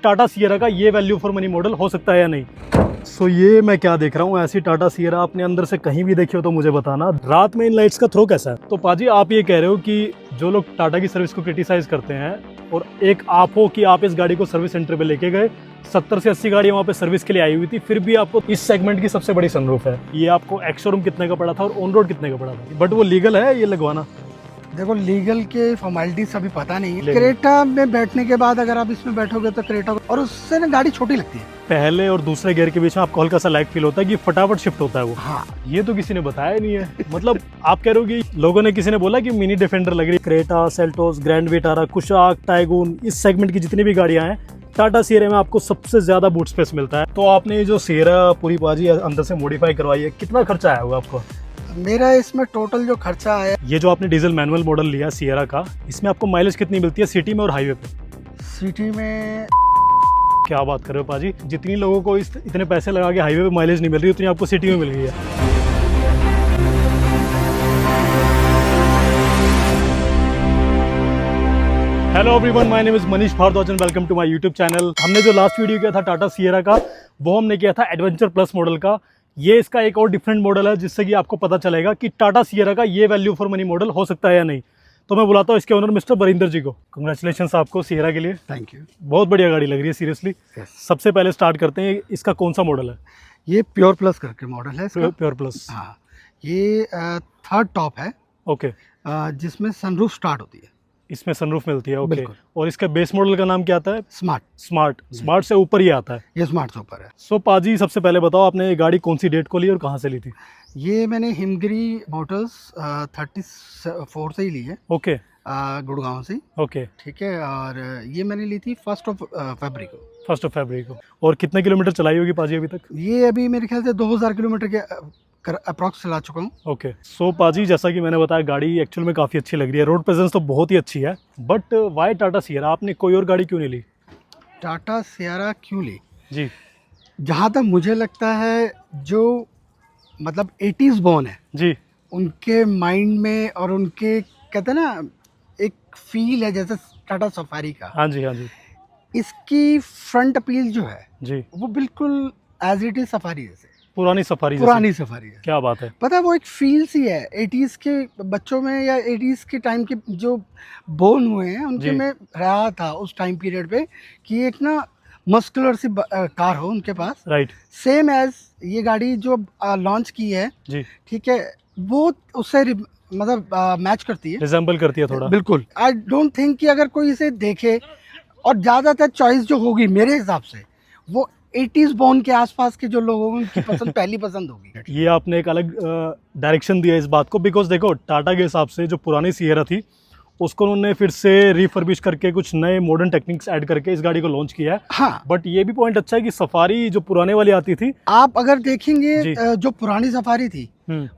Tata Sierra का ये value for money model हो सकता है या नहीं। सो ये मैं क्या देख रहा हूँ, ऐसी टाटा सियरा अपने अंदर से कहीं भी देखी हो तो मुझे बताना। रात में इन लाइट्स का थ्रो कैसा है? तो पाजी आप ये कह रहे हो कि जो लोग टाटा की सर्विस को क्रिटिसाइज करते हैं और एक आप हो कि आप इस गाड़ी को सर्विस सेंटर पे लेके गए, 70 से 80 गाड़ियाँ वहाँ पे सर्विस के लिए आई हुई थी, फिर भी आपको इस सेगमेंट की सबसे बड़ी सनरूफ है। ये आपको एक्स शोरूम कितने का पड़ा था और ऑन रोड कितने का पड़ा था? बट वो लीगल है ये लगवाना? देखो, लीगल के फॉर्मेलिटीज अभी पता नहीं है। क्रेटा में बैठने के बाद अगर आप इसमें बैठोगे तो क्रेटा, और उससे ना गाड़ी छोटी लगती है। पहले और दूसरे गियर के बीच में आपको हल्का सा लैग फील होता है कि फटाफट शिफ्ट होता है वो। हाँ, ये तो किसी ने बताया नहीं है। मतलब आप कह रहे हो कि लोगों ने, किसी ने बोला कि मिनी डिफेंडर लग रही है। Creta, Seltos, grand Vitara, Kushaq, tycoon, इस सेगमेंट की जितनी भी गाड़ियां हैं, टाटा सियरा में आपको सबसे ज्यादा बूट स्पेस मिलता है। तो आपने ये जो सियरा पूरी बाजी अंदर से मॉडिफाई करवाई है, कितना खर्चा आया होगा आपको? मेरा इसमें टोटल जो खर्चा आया, ये जो आपने डीजल मैनुअल मॉडल लिया सियरा का, इसमें आपको माइलेज कितनी मिलती है सिटी में और हाईवे पे? सिटी में क्या बात कर रहे हो पाजी, जितनी लोगों को इतने पैसे लगा के हाईवे पे माइलेज नहीं मिल रही, उतनी आपको सिटी में मिल गई है। Hello everyone, my name is Manish Bhardwaj and welcome to my YouTube channel. हमने जो लास्ट वीडियो किया था टाटा सियरा का, वो हमने किया था एडवेंचर प्लस मॉडल का। ये इसका एक और डिफरेंट मॉडल है, जिससे कि आपको पता चलेगा कि टाटा सियरा का ये वैल्यू फॉर मनी मॉडल हो सकता है या नहीं। तो मैं बुलाता हूँ इसके ओनर मिस्टर बरिंदर जी को। कंग्रेचुलेशंस आपको सियरा के लिए। Thank you. बहुत बढ़िया गाड़ी लग रही है सीरियसली। सबसे पहले स्टार्ट करते हैं, इसका कौन सा मॉडल है? ये प्योर प्लस करके मॉडल है इसका। Pure plus. हाँ, ये थर्ड टॉप है। ओके। जिसमें सनरूफ स्टार्ट होती है। इसमें सनरूफ मिलती है। ओके। बिल्कुल। और इसका बेस मॉडल का नाम क्या आता है? स्मार्ट। स्मार्ट से ऊपर ही आता है। ये स्मार्ट से ऊपर है। सो पाजी, सबसे पहले बताओ आपने ये गाड़ी कौन सी डेट को ली और कहाँ से ली थी? ये मैंने हिमगिरी मोटर्स 34 से ही ली है। ओके। गुड़गांव से। ओके। ठीक है, और ये मैंने ली थी 1 फरवरी को। 1 फरवरी को। और कितने किलोमीटर चलाई होगी पाजी अभी तक? ये अभी मेरे ख्याल से 2000 किलोमीटर के अप्रॉक्स चला चुका हूँ। ओके। सो पाजी, जैसा कि मैंने बताया, गाड़ी एक्चुअल में काफ़ी अच्छी लग रही है, रोड प्रेजेंस तो बहुत ही अच्छी है। But why Tata Sierra? आपने कोई और गाड़ी क्यों नहीं ली? टाटा सियरा क्यों ली? जी। जहाँ तक मुझे लगता है, जो मतलब 80s बोर्न है जी। उनके माइंड में, और उनके कहते हैं ना, एक फील है जैसे टाटा सफारी का। हाँ जी, हाँ जी। इसकी फ्रंट अपील जो है जी। वो बिल्कुल एज इट इज सफारी जैसे, पुरानी सफारी सफारी है। क्या बात है। पता है, वो एक फील सी है 80s के बच्चों में, या 80s के टाइम के जो बोर्न हुए हैं उनके में रहा था उस टाइम पीरियड पे, कि एक ना मस्कुलर सी कार हो उनके पास। राइट। सेम एज ये गाड़ी जो लॉन्च की है जी। ठीक है, वो उससे मतलब मैच करती है, रिजेंबल करती है थोड़ा। बिल्कुल। आई डोंट थिंक कि अगर कोई इसे देखे, और ज़्यादातर चॉइस जो होगी मेरे हिसाब से वो 80s बोर्न के आसपास के जो लोग होंगे उनकी पसंद पहली पसंद होगी। ये आपने एक अलग डायरेक्शन दिया इस बात को, बिकॉज देखो टाटा के हिसाब से जो पुरानी सियरा थी उसको उन्होंने फिर से रिफर्बिश करके कुछ नए मॉडर्न टेक्निक्स ऐड करके इस गाड़ी को लॉन्च किया है। हाँ, बट ये भी पॉइंट अच्छा है कि सफारी जो पुराने वाली आती थी, आप अगर देखेंगे जो पुरानी सफारी थी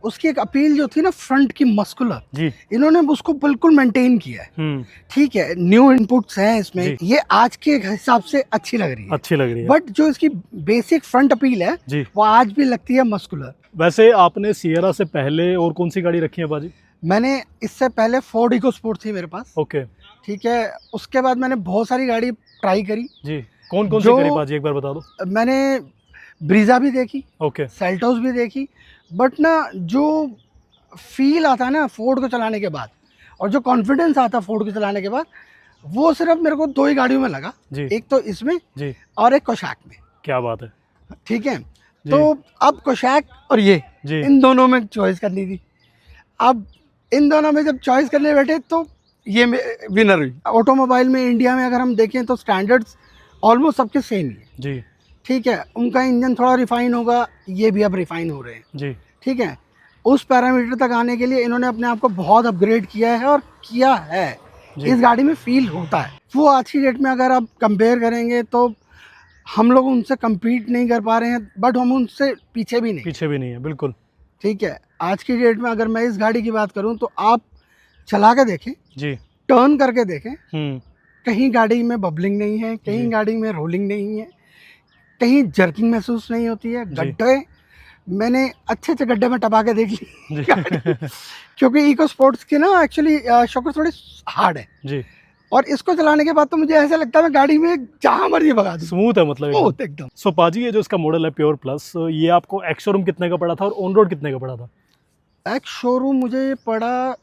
उसकी एक अपील जो थी ना फ्रंट की मस्कुलर, जी, इन्होंने उसको बिल्कुल मेंटेन किया है। ठीक है, न्यू इनपुट्स हैं इसमें, ये आज के हिसाब से अच्छी लग रही है। बट जो इसकी बेसिक फ्रंट अपील है जी, वो आज भी लगती है मस्कुलर। वैसे आपने सियरा से पहले और कौन सी गाड़ी रखी है बाजी? मैंने इससे पहले फोर्ड इको स्पोर्ट थी मेरे पास। ओके। ठीक है, उसके बाद मैंने बहुत सारी गाड़ी ट्राई करी। जी। कौन कौन सी करी बाजी, एक बार बता दो। मैंने ब्रीजा भी देखी, ओके, सेल्टोस भी देखी, बट ना जो फील आता है ना फोर्ड को चलाने के बाद, और जो कॉन्फिडेंस आता है फोर्ड को चलाने के बाद, वो सिर्फ मेरे को 2 ही गाड़ियों में लगा जी। एक तो इसमें जी, और एक कोशैक में। क्या बात है। ठीक है, तो अब कोशैक और ये जी, इन दोनों में चॉइस करनी थी। अब इन दोनों में जब चॉइस करने बैठे तो ये विनर हुई। ऑटोमोबाइल में इंडिया में अगर हम देखें तो स्टैंडर्ड्स ऑलमोस्ट सबके सेम ही है जी। ठीक है, उनका इंजन थोड़ा रिफाइन होगा, ये भी अब रिफाइन हो रहे हैं जी। ठीक है, उस पैरामीटर तक आने के लिए इन्होंने अपने आप को बहुत अपग्रेड किया है, और किया है इस गाड़ी में फील होता है वो। आज की डेट में अगर आप कंपेयर करेंगे तो हम लोग उनसे कम्पीट नहीं कर पा रहे हैं, बट हम उनसे पीछे भी नहीं है। बिल्कुल। ठीक है, आज की डेट में अगर मैं इस गाड़ी की बात करूं तो आप चला के देखें जी, टर्न करके देखें, कहीं गाड़ी में बबलिंग नहीं है, कहीं गाड़ी में रोलिंग नहीं है, कहीं जर्किंग महसूस नहीं होती है। गड्ढे मैंने अच्छे गड्ढे में टपा के देख ली क्योंकि इको स्पोर्ट्स के ना एक्चुअली शॉकर थोड़े हार्ड है जी, और इसको चलाने के बाद तो मुझे ऐसा लगता है मैं गाड़ी में जहाँ मर्जी भगा दूँ। स्मूथ है मतलब स्मूथ एकदम। सो पाजी ये जो इसका मॉडल है प्योर प्लस, ये आपको एक्स शोरूम कितने का पड़ा था और ऑन रोड कितने का पड़ा था? एक्स शोरूम मुझे पड़ा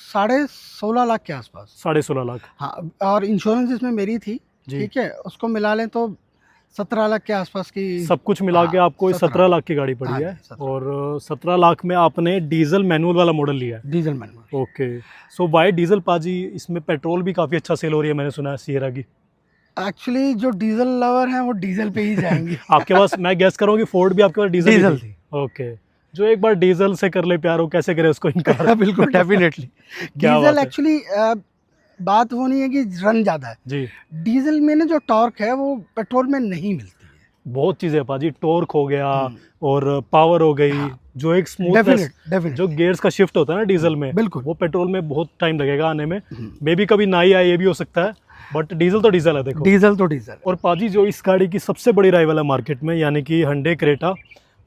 16.5 लाख के आसपास। 16.5 लाख। हाँ, और इंश्योरेंस इसमें मेरी थी, जी। ठीक है, उसको मिला लें तो 17 लाख के आसपास की। सब कुछ मिला के आपको 17 लाख की गाड़ी पड़ी हाँ, है। 17 और 17 लाख में आपने डीजल मैनुअल वाला मॉडल लिया है। Diesel manual. ओके, सो वाई डीजल पाजी? इसमें पेट्रोल भी काफ़ी अच्छा सेल हो रही है मैंने सुना है सिएरा की। एक्चुअली जो डीजल लवर हैं वो डीजल पे ही जाएंगे। आपके पास मैं गेस करूँ कि फोर्ड भी आपके पास डीजल डीजल थी। ओके, जो एक बार डीजल से कर ले प्यार वो कैसे करे उसको इनकार। बिल्कुल, डेफिनेटली। क्या डीजल बात है। एक्चुअली बात वो नहीं है कि रन ज़्यादा है, जी, डीजल में ना जो टॉर्क है वो पेट्रोल में नहीं मिलती है। बहुत चीज़ें है पाजी, टॉर्क हो गया और पावर हो गई, हाँ, जो एक स्मूथनेस, डेफिनेट जो गियर्स का शिफ्ट होता है ना डीजल में, बिल्कुल। वो पेट्रोल में बहुत टाइम लगेगा आने में। मे बी कभी ना ही आए, ये भी हो सकता है, बट डीजल तो डीजल है देखो। डीजल तो डीजल। और पाजी जो इस गाड़ी की सबसे बड़ी राइवल है मार्केट में, यानी कि hyundai क्रेटा।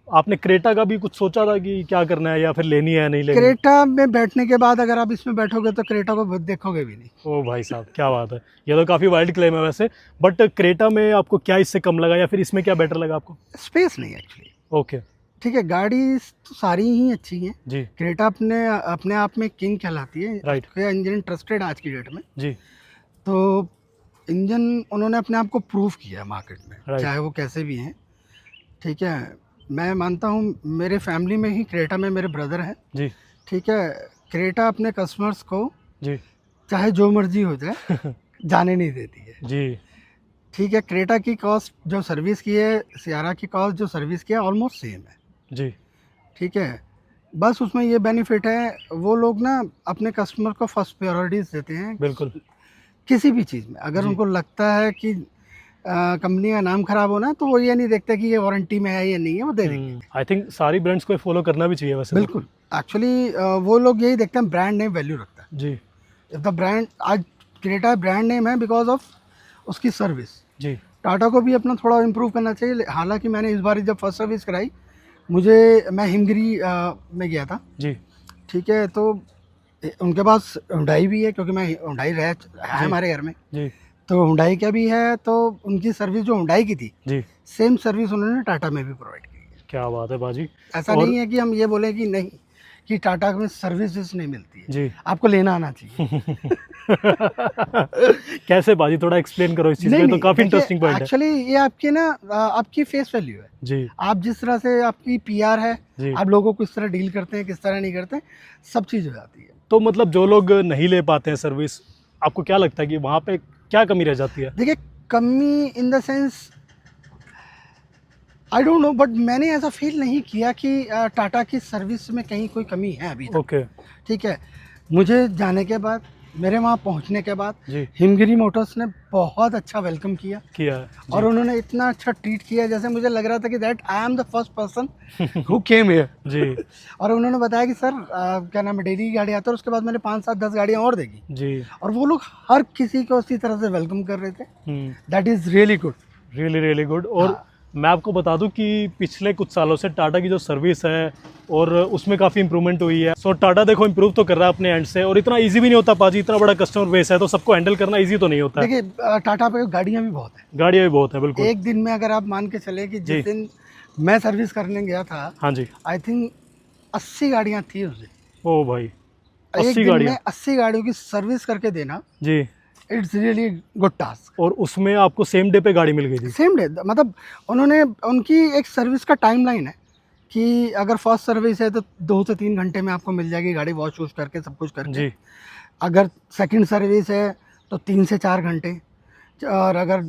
आपने क्रेटा का भी कुछ सोचा था कि क्या करना है या फिर लेनी है नहीं लेनी? क्रेटा में बैठने के बाद अगर आप इसमें बैठोगे तो क्रेटा को देखोगे भी नहीं। ओ भाई साहब क्या बात है, ये तो काफ़ी वाइल्ड क्लेम है वैसे। बट क्रेटा में आपको क्या इससे कम लगा या फिर इसमें क्या बेटर लगा आपको? स्पेस नहीं एक्चुअली। ओके ठीक है, गाड़ी तो सारी ही अच्छी हैं। जी क्रेटा अपने आप में किंग कहलाती है। राइट इंजन ट्रस्टेड आज की डेट में। जी तो इंजन उन्होंने अपने आप को प्रूव किया है मार्केट में, Right. चाहे वो कैसे भी हैं। ठीक है, मैं मानता हूँ मेरे फैमिली में ही क्रेटा में मेरे ब्रदर हैं। जी ठीक है, क्रेटा अपने कस्टमर्स को जी चाहे जो मर्जी हो जाए जाने नहीं देती है। जी ठीक है, क्रेटा की कॉस्ट जो सर्विस की है, सियारा की कॉस्ट जो सर्विस की है ऑलमोस्ट सेम है। जी ठीक है, बस उसमें ये बेनिफिट है, वो लोग ना अपने कस्टमर को फर्स्ट प्रायोरिटीज देते हैं बिल्कुल किसी भी चीज़ में। अगर जी। उनको लगता है कि कंपनी का नाम खराब होना, तो वो ये नहीं देखते कि ये वारंटी में है या नहीं है, वो दे देंगे। आई थिंक सारी ब्रांड्स को फॉलो करना भी चाहिए वैसे तो। बिल्कुल, एक्चुअली वो लोग यही देखते हैं, ब्रांड नेम वैल्यू रखता है। जी इफ द ब्रांड, आज क्रेटा ब्रांड नेम है बिकॉज ऑफ उसकी सर्विस। जी टाटा को भी अपना थोड़ा इम्प्रूव करना चाहिए। हालांकि मैंने इस बार जब फर्स्ट सर्विस कराई, मैं हिमगिरी में गया था। जी ठीक है, तो उनके पास हुंडई भी है, क्योंकि मैं हुंडई है हमारे घर में, जी तो हुंडई का भी है। तो उनकी सर्विस जो हुंडई की थी, जी सेम सर्विस उन्होंने टाटा में भी प्रोवाइड की है। क्या बात है बाजी। ऐसा और- नहीं है कि हम ये बोले कि नहीं, कि टाटा में सर्विसेज नहीं मिलती है, जी आपको लेना आना चाहिए। कैसे बाजी, थोड़ा एक्सप्लेन करो इस चीज़ में, तो काफ़ी इंटरेस्टिंग पॉइंट है। एक्चुअली ये आपकी ना आपकी फेस वैल्यू है। जी आप जिस तरह से, आपकी पीआर है, जी आप लोगों को किस तरह डील करते हैं, किस तरह नहीं करते हैं, सब चीज़ हो जाती है। तो मतलब जो लोग नहीं ले पाते हैं सर्विस, आपको क्या लगता है कि वहाँ पे क्या कमी रह जाती है? देखिए, कमी in the sense I don't know, but मैंने ऐसा फील नहीं किया कि टाटा की सर्विस में कहीं कोई कमी है अभी तक। ओके ठीक है, मुझे जाने के बाद, मेरे वहाँ पहुँचने के बाद, जी हिमगिरी मोटर्स ने बहुत अच्छा वेलकम किया किया है जी। और उन्होंने इतना अच्छा ट्रीट किया जैसे मुझे लग रहा था कि that I am the first person who came here. जी और उन्होंने बताया कि सर क्या नाम है, डेली की गाड़ी आता है और उसके बाद मैंने 5 7 10 गाड़ियाँ और देखी, जी और वो लोग हर किसी को उसी तरह से वेलकम कर रहे थे। That is really good. Really really good. और मैं आपको बता दूं कि पिछले कुछ सालों से टाटा की जो सर्विस है और उसमें काफ़ी इंप्रूवमेंट हुई है। सो टाटा देखो इंप्रूव तो कर रहा है अपने एंड से, और इतना इजी भी नहीं होता पाजी, इतना बड़ा कस्टमर बेस है तो सबको हैंडल करना इजी तो नहीं होता है। देखिए, टाटा पे गाड़ियाँ भी बहुत हैं। गाड़ियाँ भी बहुत है बिल्कुल। एक दिन में अगर आप मान के चले कि जी। जिस दिन मैं सर्विस करने गया था, हाँ जी। आई थिंक 80 गाड़ियाँ थी उस दिन। ओ भाई, एक 80 दिन गाड़ियाँ में 80 गाड़ियों की सर्विस करके देना, जी। It's really good task. और उसमें आपको सेम डे पे गाड़ी मिल गई थी? सेम डे, मतलब उन्होंने, उनकी एक सर्विस का टाइमलाइन है कि अगर फर्स्ट सर्विस है तो 2 से 3 घंटे में आपको मिल जाएगी गाड़ी, वॉश वॉश करके सब कुछ करके। जी अगर सेकंड सर्विस है तो 3 से 4 घंटे, और अगर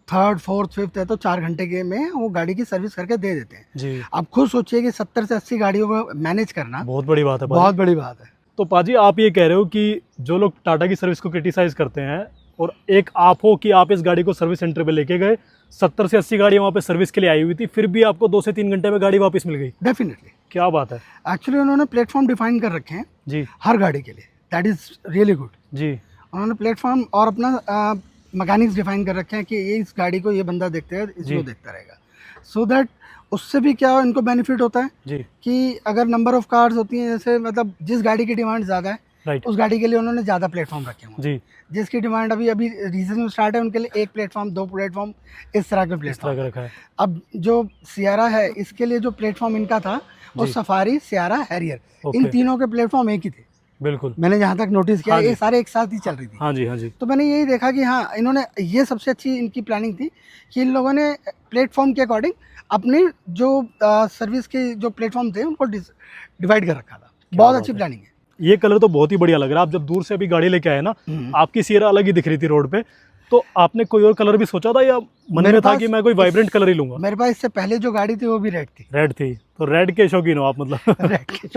थर्ड फोर्थ फिफ्थ है तो 4 घंटे के में वो गाड़ी की सर्विस करके दे देते हैं। जी। आप खुद सोचिए कि 70 से 80 गाड़ियों को मैनेज करना बहुत बड़ी बात है पाजी। बहुत बड़ी बात है। तो पाजी आप ये कह रहे हो कि जो लोग टाटा की सर्विस को क्रिटिसाइज करते हैं, और एक आप हो कि आप इस गाड़ी को सर्विस सेंटर पे लेके गए, 70 से 80 गाड़ियाँ वहाँ पे सर्विस के लिए आई हुई थी, फिर भी आपको 2 से 3 घंटे में गाड़ी वापस मिल गई? डेफिनेटली। क्या बात है। एक्चुअली उन्होंने प्लेटफॉर्म डिफाइन कर रखे हैं जी हर गाड़ी के लिए, दैट इज़ रियली गुड। जी उन्होंने प्लेटफॉर्म और अपना मैकेनिक्स डिफाइन कर रखे हैं कि ये इस गाड़ी को ये बंदा देखते है, इसको जी। देखता रहेगा, सो दैट उससे भी क्या इनको बेनिफिट होता है जी कि अगर नंबर ऑफ कार्स होती हैं, जैसे मतलब जिस गाड़ी की डिमांड ज़्यादा है राइट उस गाड़ी के लिए उन्होंने ज़्यादा प्लेटफॉर्म रखे हुए हैं, जी, जिसकी डिमांड अभी अभी रीजन में स्टार्ट है उनके लिए 1 प्लेटफॉर्म 2 प्लेटफॉर्म इस तरह के इस तरह प्लेटफॉर्म। का रखा है। अब जो सियारा है इसके लिए जो प्लेटफॉर्म इनका था वो जी। सफारी, सियारा, हैरियर, इन ओके, तीनों के प्लेटफॉर्म एक ही थे। बिल्कुल। मैंने जहाँ तक नोटिस किया हाँ ये जी। सारे एक साथ ही चल रही थी। हाँ जी, हाँ जी। तो मैंने यही देखा कि हाँ इन्होंने ये सबसे अच्छी इनकी प्लानिंग थी कि इन लोगों ने प्लेटफॉर्म के अकॉर्डिंग अपनी जो सर्विस के जो प्लेटफॉर्म थे उनको डिवाइड कर रखा था। बहुत बात अच्छी है। प्लानिंग है। ये कलर तो बहुत ही बढ़िया लग रहा है। आप जब दूर से अभी गाड़ी लेके आए ना, आपकी सियरा अलग ही दिख रही थी रोड पे। तो आपने कोई और कलर भी सोचा था या मन मेरे में था पास कि मैं कोई वाइब्रेंट कलर ही लूंगा? मेरे पास इससे पहले जो गाड़ी थी वो भी रेड थी। रेड थी, तो रेड के शौकीन हो आप मतलब। रेड की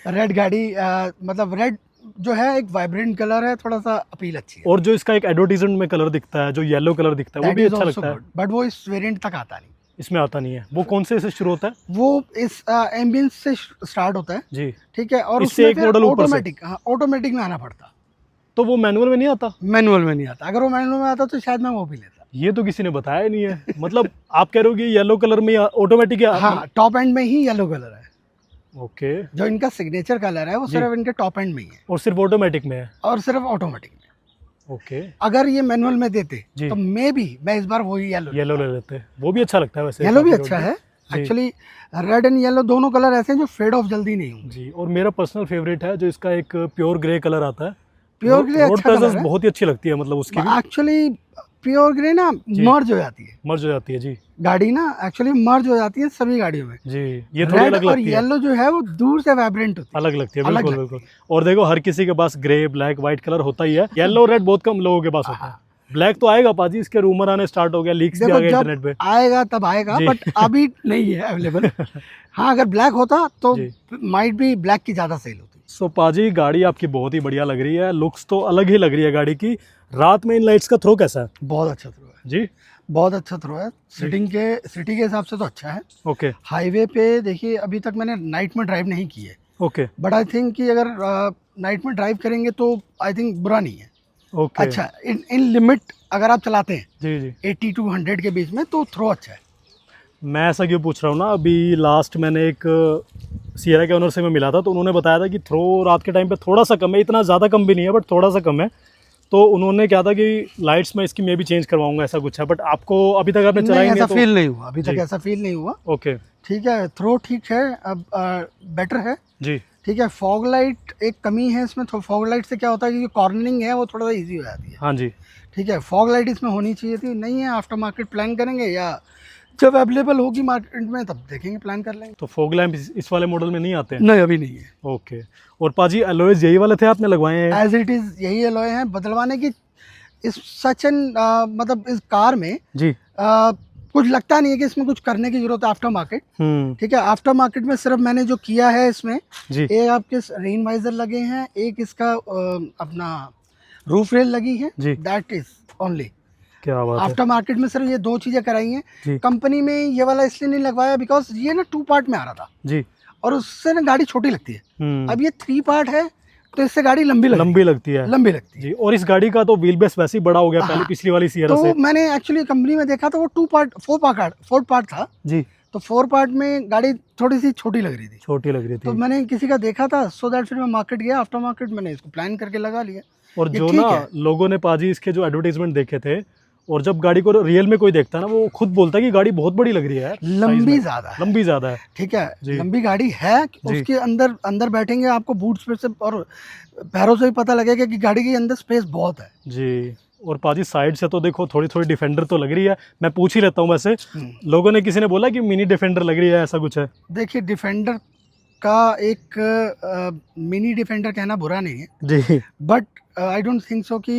रेड गाड़ी मतलब रेड जो है एक वाइब्रेंट कलर है, थोड़ा सा अपील अच्छी है। और जो इसका एक एडवर्टीजमेंट में कलर दिखता है, जो येलो कलर दिखता है, वो भी अच्छा लगता है। बट वो इस वेरिएंट तक आता नहीं, इसमें आता नहीं है। वो कौन से से शुरू होता है? वो इस एम्बियंस से स्टार्ट होता है, जी, ठीक है, और इससे उसमें एक फिर मॉडल ऊपर से। ऑटोमेटिक, हाँ ऑटोमेटिक में आना पड़ता। तो वो मैनुअल में नहीं आता? मैनुअल में नहीं आता। अगर वो मैनुअल में आता तो शायद मैं वो भी लेता। ये तो किसी ने बताया ही नहीं है। मतलब आप कह रहे हो कि येलो कलर में ऑटोमेटिक है? हाँ, टॉप एंड में ही येलो कलर है। ओके, जो इनका सिग्नेचर कलर है वो जी। सिर्फ इनके टॉप एंड में ही है और सिर्फ ऑटोमेटिक में है? और सिर्फ ऑटोमेटिक में। ओके, अगर ये मैनुअल में देते जी। तो मैं इस बार वही येलो येलो ले लेते हैं। वो भी अच्छा लगता है वैसे। येलो भी काफी अच्छा रोड है पे। जी। एक्चुअली। रेड एंड येलो दोनों कलर ऐसे हैं जो फेड ऑफ जल्दी नहीं होंगे। जी, और मेरा पर्सनल फेवरेट है जो इसका एक प्योर ग्रे कलर आता है। प्योर ग्रे रोड अच्छा प्रेजेंस कलर है। बहुत ही अच्छी लगती है, मतलब उसकी भी एक्चुअली प्योर ग्रे ना मर्ज हो जाती है मर्ज हो जाती है। जी गाड़ी ना, एक्चुअली मर्ज हो जाती है सभी गाड़ियों में। जी, ये थोड़ी रेड अलग और लगती है। येलो जो है वो दूर से वाइब्रेंट होती है, अलग लगती है, अलग बिल्कुल लगती बिल्कुल। और देखो हर किसी के पास ग्रे, ब्लैक, व्हाइट कलर होता ही है। येलो और रेड बहुत कम लोगों के पास होता है। ब्लैक तो आएगा पाजी, इसके रूमर आने स्टार्ट हो गया, लीक्स भी आ देखो गए जब इंटरनेट पे। आएगा तब आएगा, जी। बट अभी नहीं है अवेलेबल। हाँ, अगर ब्लैक होता तो जी। माइट भी ब्लैक की ज़्यादा सेल होती। सो पाजी गाड़ी आपकी बहुत ही बढ़िया लग रही है, लुक्स तो अलग ही लग रही है गाड़ी की। रात में इन लाइट्स का थ्रो कैसा है? बहुत अच्छा थ्रो है जी, बहुत अच्छा थ्रो है। सिटी के हिसाब से तो अच्छा है। ओके हाईवे पे देखिए अभी तक मैंने नाइट में ड्राइव नहीं की है, ओके बट आई थिंक कि अगर नाइट में ड्राइव करेंगे तो आई थिंक बुरा नहीं है। ओके। अच्छा, इन लिमिट अगर आप चलाते हैं जी जी, 80 to 100 के बीच में तो थ्रो अच्छा है। मैं ऐसा क्यों पूछ रहा हूँ ना, अभी लास्ट मैंने एक सियरा के ओनर से मैं मिला था, तो उन्होंने बताया था कि थ्रो रात के टाइम पे थोड़ा सा कम है, इतना ज़्यादा कम भी नहीं है बट थोड़ा सा कम है। तो उन्होंने क्या था कि लाइट्स में इसकी मैं भी चेंज करवाऊंगा, ऐसा कुछ है। बट आपको अभी तक आपने नहीं, चलाएंगे ऐसा तो फील नहीं हुआ अभी तक, जी। ऐसा फील नहीं हुआ। ओके ठीक है, थ्रो ठीक है, अब बेटर है। जी, ठीक है, फॉग लाइट एक कमी है इसमें। तो फॉग लाइट से क्या होता है कि कॉर्नरिंग है वो थोड़ा सा इजी हो जाती है। हाँ जी। ठीक है, फॉग लाइट इसमें होनी चाहिए थी, नहीं है। आफ्टर मार्केट प्लान करेंगे या जब अवेलेबल होगी मार्केट में तब देखेंगे, प्लान कर लेंगे। तो फॉग लैंप इस वाले मॉडल में नहीं आते हैं? नहीं, अभी नहीं है। ओके। और पाजी एलॉयज यही वाले थे आपने लगवाए हैं? एज इट इज़ यही एलॉय हैं, बदलवाने की इस सच एंड मतलब इस कार में जी। कुछ लगता नहीं है कि इसमें कुछ करने की जरूरत है आफ्टर मार्केट। ठीक है, आफ्टर मार्केट में सिर्फ मैंने जो किया है इसमें, जी एक आपके रेन वाइजर लगे हैं, एक इसका अपना रूफ रेल लगी है, जी। That is only. क्या बात है। आफ्टर मार्केट में सिर्फ ये 2 चीजें कराई जी। हैं। कंपनी में ये वाला इसलिए नहीं लगवाया बिकॉज ये ना 2 पार्ट में आ रहा था जी। और उससे ना गाड़ी छोटी लगती है। अब ये 3 पार्ट है तो इससे गाड़ी लंबी लगती है। लंबी लगती है जी। और इस गाड़ी का तो व्हील बेस वैसे ही बड़ा हो गया पहले पिछली वाली सियरा तो से। मैंने एक्चुअली कंपनी में देखा तो वो 4 पार्ट था जी। तो 4 पार्ट में गाड़ी थोड़ी सी छोटी लग रही थी। छोटी लग रही तो थी। मैंने किसी का देखा था, सो दैट फिर मैं मार्केट गया, आफ्टर मार्केट मैंने इसको प्लान करके लगा लिया। और ये जो ठीक ना है। लोगों ने पाजी इसके जो एडवर्टाइजमेंट देखे थे, और जब गाड़ी को रियल में कोई देखता है ना, वो खुद बोलता है कि गाड़ी बहुत बड़ी लग रही है यार, लंबी ज्यादा है। लंबी ज्यादा है। ठीक है, जी। लंबी गाड़ी है। जी। उसके अंदर बैठेंगे आपको बूट स्पेस से और पैरों से भी पता लगेगा कि गाड़ी के अंदर स्पेस बहुत है। जी। और पाजी साइड से तो देखो थोड़ी थोड़ी डिफेंडर तो लग रही है। मैं पूछ ही लेता हूँ वैसे, लोगों ने किसी ने बोला कि मिनी डिफेंडर लग रही है, ऐसा कुछ है? देखिए, डिफेंडर का एक मिनी डिफेंडर कहना बुरा नहीं है जी। But I don't think so कि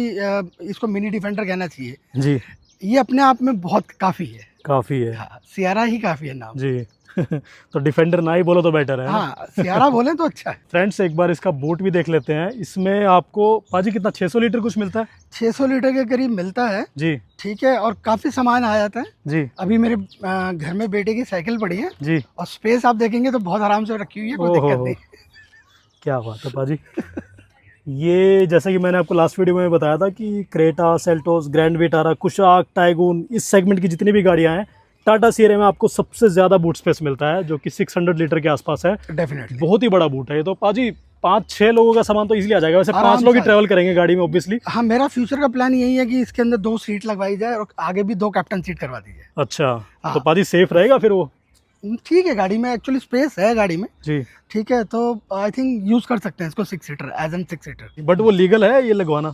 इसको मिनी डिफेंडर कहना चाहिए। जी। ये अपने आप में बहुत काफ़ी है। काफ़ी है। हाँ, सियारा ही काफ़ी है नाम। जी। तो डिफेंडर ना ही बोलो तो बेटर है ना? हाँ, सियारा बोले तो अच्छा है। फ्रेंड्स एक बार इसका बूट भी देख लेते हैं। इसमें आपको पाजी कितना 600 लीटर कुछ मिलता है? 600 लीटर के करीब मिलता है। जी। ठीक है, और काफ़ी सामान आ जाता है। जी। अभी मेरे घर में बेटे की साइकिल पड़ी है जी। और स्पेस आप देखेंगे तो बहुत आराम से रखी हुई है, कोई ओहो दिक्कत हो। नहीं। क्या बात है पाजी। ये जैसा कि मैंने आपको लास्ट वीडियो में बताया था कि Creta, Seltos, grand Vitara, Kushaq, tycoon, इस सेगमेंट की जितनी भी गाड़ियां हैं, टाटा सियरा में आपको सबसे ज़्यादा बूट स्पेस मिलता है, जो कि 600 लीटर के आसपास है। डेफिनेटली बहुत ही बड़ा बूट है ये तो पाजी। 5-6 लोगों का सामान तो इजीली आ जाएगा। वैसे आराम 5 लोग ही से। ट्रेवल करेंगे गाड़ी में ऑब्वियसली। हाँ, मेरा फ्यूचर का प्लान यही है कि इसके अंदर 2 सीट लगवाई जाए और आगे भी 2 कैप्टन सीट करवा दी जाए। अच्छा, हाँ। तो पाजी सेफ रहेगा फिर वो? ठीक है, गाड़ी में एक्चुअली स्पेस है गाड़ी में। जी। ठीक है, तो आई थिंक यूज कर सकते हैं इसको 6 seater as an 6 seater. But वो लीगल है ये लगवाना?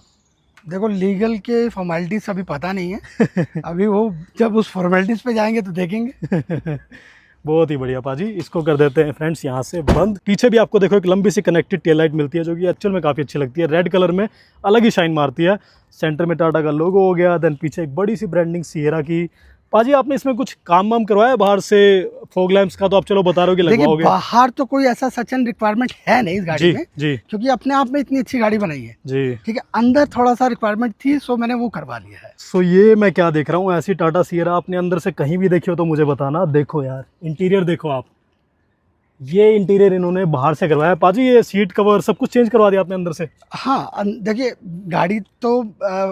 देखो, लीगल के फॉर्मेलिटीज अभी पता नहीं है। अभी वो जब उस फॉर्मेलिटीज पे जाएंगे तो देखेंगे। बहुत ही बढ़िया पाजी, इसको कर देते हैं फ्रेंड्स यहाँ से बंद। पीछे भी आपको देखो एक लंबी सी कनेक्टेड टेल लाइट मिलती है जो कि एक्चुअल में काफ़ी अच्छी लगती है, रेड कलर में अलग ही शाइन मारती है। सेंटर में टाटा का लोगो हो गया, देन पीछे एक बड़ी सी ब्रांडिंग सियरा की। पाजी आपने इसमें कुछ काम वाम करवाया है बाहर से? फॉग लैंप्स का तो आप चलो बता रहे हो कि देखिए, लगवाओगे। बाहर तो कोई ऐसा सचन रिक्वायरमेंट है नहीं इस गाड़ी जी में, जी क्योंकि अपने आप में इतनी अच्छी गाड़ी बनाई है। जी। ठीक है, अंदर थोड़ा सा रिक्वायरमेंट थी, सो मैंने वो करवा लिया है। सो ये मैं क्या देख रहा हूँ, ऐसी टाटा सियरा आपने अंदर से कहीं भी देखी हो तो मुझे बताना। देखो यार इंटीरियर देखो आप, ये इंटीरियर इन्होंने बाहर से करवाया। पाजी ये सीट कवर सब कुछ चेंज करवा दिया आपने अंदर से? हाँ, देखिए, गाड़ी तो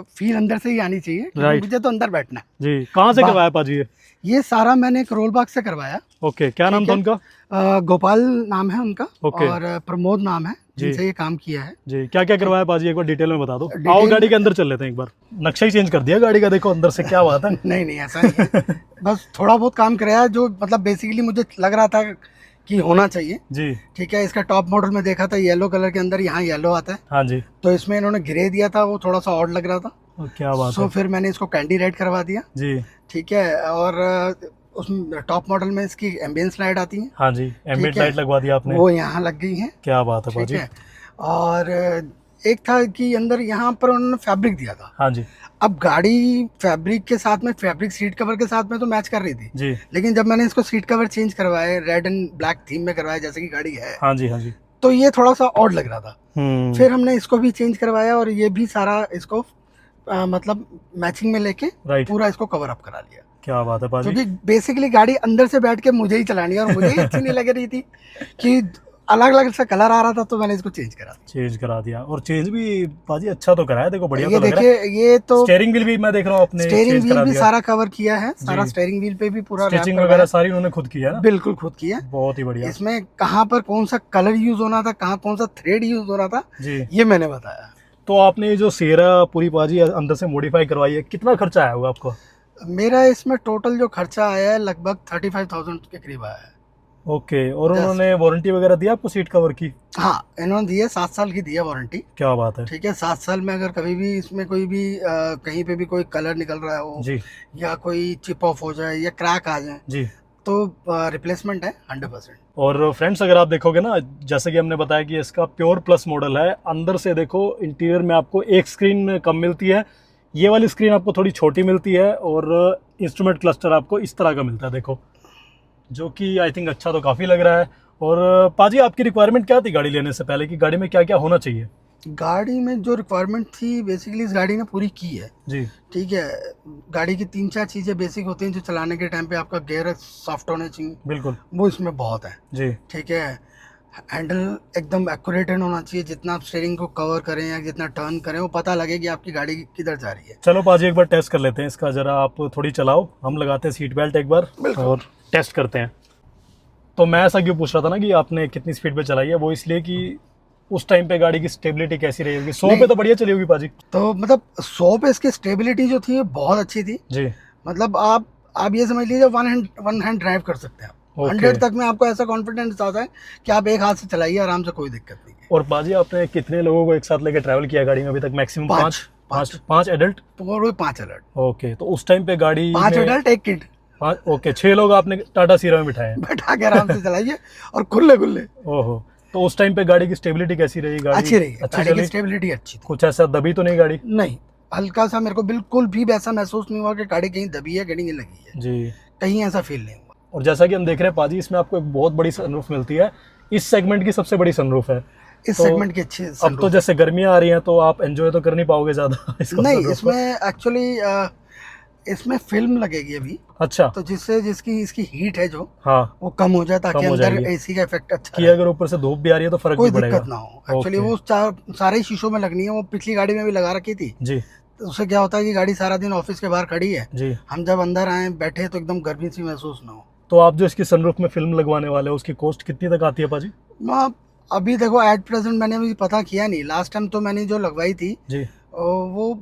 फील अंदर से ही आनी चाहिए, क्योंकि राइट। मुझे तो अंदर बैठना है। जी, कहाँ से करवाया पाजी ये सारा मैंने करोल बाग से करवाया। ओके, क्या नाम था उनका? गोपाल नाम है उनका। ओके। और प्रमोद नाम है जी। जिनसे ये काम किया है। जी, क्या क्या करवाया पाजी एक बार डिटेल में बता दो। डिटेल आओ गाड़ी के अंदर चल लेते हैं एक बार। नक्शा ही चेंज कर दिया गाड़ी का, देखो अंदर से क्या बात है। नहीं नहीं, ऐसा नहीं है। बस थोड़ा बहुत काम कराया जो मतलब बेसिकली मुझे लग रहा था कि होना चाहिए। जी। ठीक है, इसका टॉप मॉडल में देखा था येलो कलर के अंदर, यहाँ येलो आता है, हाँ जी। तो इसमें इन्होंने ग्रे दिया था, वो थोड़ा सा ऑड लग रहा था। क्या बात सो है। फिर मैंने इसको कैंडी रेड करवा दिया। जी। ठीक है, और उसमें टॉप मॉडल में इसकी एम्बियंस लाइट आती है, हाँ जी, एम्बिएंट है। लाइट लगवा दिया आपने। वो यहाँ लग गई है। क्या बात है ठीक पाजी। है, और एक था कि अंदर यहाँ पर उन्होंने फैब्रिक दिया था। हाँ जी। अब गाड़ी फैब्रिक के साथ में, फैब्रिक सीट कवर के साथ में तो मैच कर रही थी, जी। लेकिन जब मैंने इसको सीट कवर चेंज करवाए, रेड एंड ब्लैक थीम में करवाया जैसे कि गाड़ी है, हाँ जी। हाँ जी। तो ये थोड़ा सा ऑड लग रहा था। फिर फिर हमने इसको भी चेंज करवाया और ये भी सारा इसको मतलब मैचिंग में लेके राइट। पूरा इसको कवर अप करा लिया। क्या बात है पाजी। क्योंकि बेसिकली गाड़ी अंदर से बैठ के मुझे ही चलानी है और मुझे ही अच्छी नहीं लग रही थी कि अलग अलग सा कलर आ रहा था, तो मैंने इसको चेंज करा दिया। और चेंज भी पाजी अच्छा तो कराया, देखो बढ़िया ये तो लग रहा है। देखिए, ये तो स्टीयरिंग व्हील भी मैं देख रहा हूँ आपने स्टीयरिंग चेंज व्हील करा भी दिया। सारा कवर किया है, सारा जी। स्टीयरिंग व्हील पे भी पूरा रैप स्टिचिंग करवाया वगैरह है। सारी उन्होंने खुद की है ना? बिल्कुल खुद किया। बहुत ही बढ़िया। इसमें कहाँ पर कौन सा कलर यूज होना था, कहाँ कौन सा थ्रेड यूज हो रहा था, जी। ये मैंने बताया। तो आपने ये जो सियरा पूरी पाजी अंदर से मॉडिफाई करवाई है, कितना खर्चा आया होगा आपको? मेरा इसमें टोटल जो खर्चा आया है लगभग 35,000 के करीब आया है। ओके। और उन्होंने वारंटी वगैरह दी आपको सीट कवर की? हाँ, इन्होंने दी है, 7 साल की दी है वारंटी। क्या बात है। ठीक है, 7 साल में अगर कभी भी इसमें कोई भी कहीं पे भी कोई कलर निकल रहा हो जी या कोई चिप ऑफ हो जाए या क्रैक आ जाए, जी, तो रिप्लेसमेंट है 100%। और फ्रेंड्स अगर आप देखोगे ना, जैसे कि हमने बताया कि इसका प्योर प्लस मॉडल है, अंदर से देखो इंटीरियर में आपको एक स्क्रीन कम मिलती है, ये वाली स्क्रीन आपको थोड़ी छोटी मिलती है, और इंस्ट्रूमेंट क्लस्टर आपको इस तरह का मिलता है देखो, जो कि आई थिंक अच्छा तो काफ़ी लग रहा है। और पाजी आपकी रिक्वायरमेंट क्या थी गाड़ी लेने से पहले, कि गाड़ी में क्या क्या होना चाहिए? गाड़ी में जो रिक्वायरमेंट थी बेसिकली इस गाड़ी ने पूरी की है। जी। ठीक है, गाड़ी की 3-4 चीज़ें बेसिक होती हैं जो चलाने के टाइम पे आपका गियर सॉफ्ट होना चाहिए, बिल्कुल। वो इसमें बहुत है। जी। ठीक है, हैंडल एकदम एक्यूरेट होना चाहिए, जितना आप स्टीयरिंग को कवर करें या जितना टर्न करें वो पता लगे कि आपकी गाड़ी किधर जा रही है। चलो पाजी एक बार टेस्ट कर लेते हैं इसका, ज़रा आप थोड़ी चलाओ, हम लगाते हैं सीट बेल्ट एक बार और टेस्ट करते हैं। तो मैं ऐसा क्यों पूछ रहा था ना कि आपने कितनी स्पीड पे चलाई है, वो इसलिए कि उस टाइम पे गाड़ी की स्टेबिलिटी कैसी रही होगी। 100 पे तो बढ़िया चली होगी पाजी। तो मतलब 100 पे इसकी स्टेबिलिटी जो थी बहुत अच्छी थी। जी। मतलब आप ये समझ लीजिए वन हैंड ड्राइव कर सकते हैं आप। 100 तक में आपको ऐसा कॉन्फिडेंस आता है कि आप एक हाथ से चलाइए आराम से, कोई दिक्कत नहीं है। और पाजी आपने कितने लोगों को एक साथ लेकर ट्रैवल किया गाड़ी में अभी तक? मैक्सिमम पाँच एडल्ट? तो 5 एडल्ट। ओके, तो उस टाइम पे गाड़ी 5 एडल्ट, 1 किड। ओके, 6 लोग आपने टाटा सियरा में बिठाए हैं। बैठा के आराम से चलाइए और खुले खुले। ओहो, तो उस टाइम पे गाड़ी की स्टेबिलिटी कैसी रही? गाड़ी अच्छी रही है, अच्छी गाड़ी चली? की स्टेबिलिटी अच्छी थी। कुछ ऐसा दबी तो नहीं गाड़ी? नहीं, हल्का सा मेरे को बिल्कुल भी वैसा महसूस नहीं हुआ कि गाड़ी कहीं दबी है, कहीं लगी है। जी। कहीं ऐसा फील नहीं हुआ। और जैसा कि हम देख रहे हैं पाजी, इसमें आपको एक बहुत बड़ी सनरूफ मिलती है, इस सेगमेंट की सबसे बड़ी सनरूफ है। इस तो सेगमेंट की अच्छी अब तो जैसे गर्मियां आ रही हैं तो आप एंजॉय तो कर नहीं पाओगे ज्यादा इसको नहीं, sunroof इसमें पर। एक्चुअली इसमें फिल्म लगेगी अभी, अच्छा। तो जिससे इसकी हीट है जो हाँ, वो कम हो जाए, ताकि कम हो अंदर जाएगी। एसी का इफेक्ट अच्छा कि रहे। अगर ऊपर से धूप भी आ रही है तो फर्क कोई भी पड़ेगा। दिक्कत ना हो। Actually okay. वो सारे शीशों में लगनी है, वो पिछली गाड़ी में भी लगा रखी थी। जी तो उससे क्या होता है कि गाड़ी सारा दिन ऑफिस के बाहर खड़ी है, जी। हम जब अंदर आए बैठे तो एकदम गर्मी सी महसूस ना हो। तो आप जो इसकी सनरूफ में फिल्म लगवाने वाले हो, उसकी कॉस्ट कितनी तक आती है पाजी? अभी देखो एट प्रेजेंट मैंने अभी पता किया नहीं, लास्ट टाइम तो मैंने जो लगवाई थी जी वो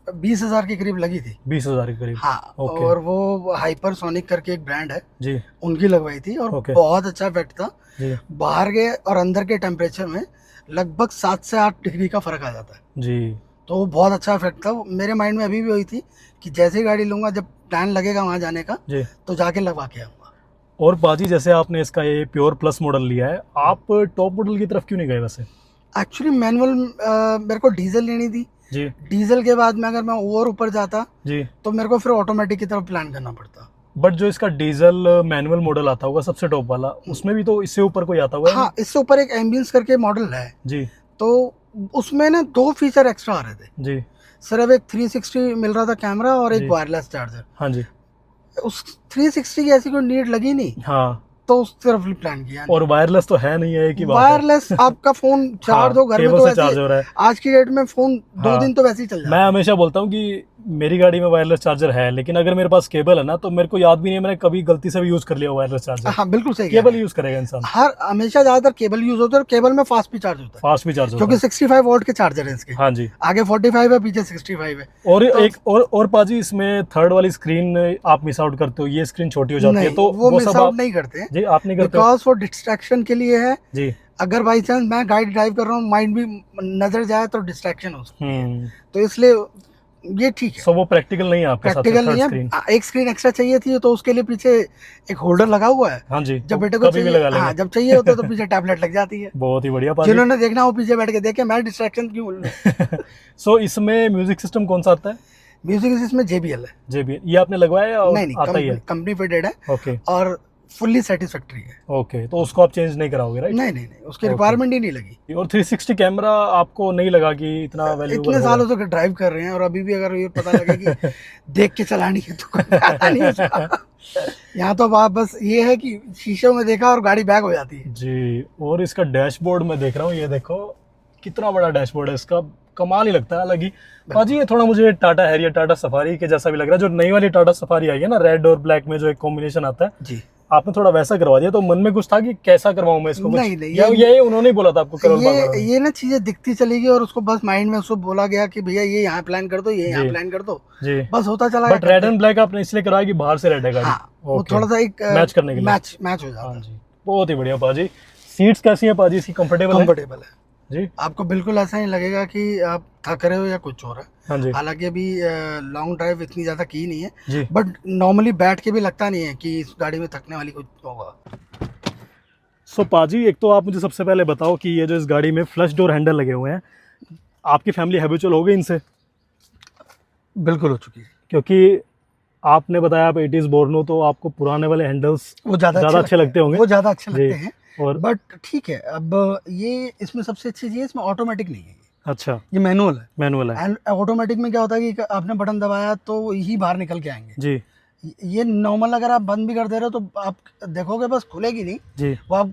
20,000 के करीब लगी थी। 20,000 के करीब। हाँ, ओके। और वो हाइपरसोनिक करके एक ब्रांड है जी उनकी लगवाई थी, और ओके। बहुत अच्छा इफेक्ट था। जी बाहर के और अंदर के टेम्परेचर में लगभग 7 से 8 डिग्री का फर्क आ जाता है, जी तो बहुत अच्छा इफेक्ट था। मेरे माइंड में अभी भी वही थी कि जैसे ही गाड़ी लूंगा, जब प्लान लगेगा वहाँ जाने का, जी। तो जाके लगवा के आऊँगा। और बाजी जैसे आपने इसका ये प्योर प्लस मॉडल लिया है, आप टॉप मॉडल की तरफ क्यों नहीं गए वैसे? एक्चुअली मैनुअल मेरे को डीजल लेनी थी जी डीजल के बाद में अगर मैं और ऊपर जाता जी। तो मेरे को फिर ऑटोमेटिक की तरफ प्लान करना पड़ता। बट जो इसका डीजल मैनुअल मॉडल आता होगा सबसे टॉप वाला, उसमें भी तो इससे ऊपर कोई आता होगा? हाँ, इससे ऊपर एक एम्बियंस करके मॉडल है जी। तो उसमें ना 2 फीचर एक्स्ट्रा आ रहे थे जी सिर्फ। एक 360 मिल रहा था कैमरा और एक जी। Wireless charger. हाँ जी। उस 360 की ऐसी कोई नीड लगी नहीं, हाँ, तो उस तरफ प्लान किया। और वायरलेस तो है नहीं है कि वायरलेस आपका फोन चार्ज हो घर में, केबल तो से वैसे चार्ज हो रहा है। आज की डेट में फोन 2 हाँ। दिन तो वैसे ही चल जाता मैं हमेशा बोलता हूँ कि मेरी गाड़ी में वायरलेस चार्जर है, लेकिन अगर मेरे पास केबल है ना, तो मेरे को याद भी नहीं है मैंने कभी गलती से भी यूज कर लिया वायरलेस है। चार्जर। हाँ बिल्कुल सही, केबल यूज करेगा इंसान, हर हमेशा ज्यादातर केबल यूज होता है, और केबल में फास्ट भी चार्ज होता है, फास्ट भी चार्ज होता क्योंकि है। 65 वोल्ट के चार्जर है इसके। हाँ जी। आगे 45 है, पीछे 65 है। और तो एक और पाजी, इसमें थर्ड वाली स्क्रीन आप मिस आउट करते हो, ये स्क्रीन छोटी हो जाती है, नहीं, तो वो मिस सब आउट आप नहीं करते हैं जी आप नहीं करते हो? बिकॉज वो डिस्ट्रैक्शन के लिए है। जी। अगर बाई चांस मैं गाड़ी ड्राइव कर रहा हूँ, माइंड भी नजर जाए तो डिस्ट्रैक्शन हो सकती है, तो इसलिए ये ठीक है। सो वो प्रैक्टिकल नहीं है आपके साथ प्रैक्टिकल नहीं स्क्रीन? है। एक स्क्रीन एक्स्ट्रा चाहिए थी तो उसके लिए पीछे एक होल्डर लगा हुआ है। हाँ जी, जब बेटे को कभी भी लगा चाहिए, लेंगे। हाँ जब चाहिए होता है तो पीछे टैबलेट लग जाती है। बहुत ही बढ़िया पाजी। जिन्होंने देखना वो पीछे बैठ के देखे, मैं डिस्ट्रैक्शन क्यों लूं। सो इसमें म्यूजिक सिस्टम कौन सा आता है? म्यूजिक इसमें JBL है। JBL ये आपने लगवाया या नहीं, आता ही है? कंपनी फिटेड है ओके और फुल्ली सेटिस्फैक्ट्री है। ओके, तो उसको आप चेंज नहीं कराओगे, राइट? नहीं, उसकी रिक्वायरमेंट ही नहीं लगी। और 360 कैमरा आपको नहीं लगा कि इतना वैल्यूएबल इतने सालों से ड्राइव कर रहे हैं, और अभी भी अगर ये पता लगे कि देख के चलानी है तो कोई फायदा नहीं है। यहाँ तो आप बस ये है कि शीशे में देखा और गाड़ी बैक हो जाती है जी। और इसका डैशबोर्ड मैं देख रहा हूँ, ये देखो कितना बड़ा डैशबोर्ड है इसका, कमाल ही लगता है। अलग ही पाजी, ये थोड़ा मुझे टाटा हैरियर, टाटा सफारी के जैसा भी लग रहा है। जो नई वाली टाटा सफारी आई है ना, रेड और ब्लैक में जो एक कॉम्बिनेशन आता है जी, आपने थोड़ा वैसा करवा दिया, तो मन में कुछ था कि कैसा करवाऊं मैं इसको? नहीं, ये उन्होंने ही बोला था आपको करोल बाग वालों ने? ये ना चीजें दिखती चली गई, और उसको बस माइंड में उसको बोला गया कि भैया ये यहाँ प्लान कर दो, ये यहाँ जी। प्लान कर दो, जी। बस होता चला बट रेड एंड ब्लैक आपने इसलिए कराया कि बाहर से रेड है गाड़ी? हाँ, वो ओके। थोड़ा सा एक मैच करने के लिए मैच हो जाता हाँ है। जी, बहुत ही बढ़िया पाजी। सीट्स कैसी है पाजी इसकी, कंफर्टेबल है? कंफर्टेबल है जी। आपको बिल्कुल ऐसा नहीं लगेगा कि आप थक रहे हो या कुछ हो रहा है। हाँ जी। हालांकि अभी लॉन्ग ड्राइव इतनी ज्यादा की नहीं है, जी। बट नॉर्मली बैठ के भी लगता नहीं है कि इस गाड़ी में थकने वाली कुछ होगा। सो पाजी, एक तो आप मुझे सबसे पहले बताओ कि ये जो इस गाड़ी में फ्लश डोर हैंडल लगे हुए हैं, आपकी फैमिली हैबिचुअल हो गई इनसे? बिल्कुल हो चुकी है, क्योंकि आपने बताया आप 80s बोर्न हो, तो आपको पुराने वाले हैंडल्स वो ज्यादा अच्छे लगते होंगे। वो ज्यादा अच्छे जी। लगते हैं, और बट ठीक है। अब ये इसमें सबसे अच्छी चीज है, इसमें ऑटोमेटिक नहीं है, अच्छा, ये मैनुअल है। मैनुअल है। एंड ऑटोमेटिक में क्या होता है कि आपने बटन दबाया तो ही बाहर निकल के आएंगे। जी ये नॉर्मल अगर आप बंद भी कर दे रहे हो तो आप देखोगे बस खुलेगी नहीं, जी। वो आप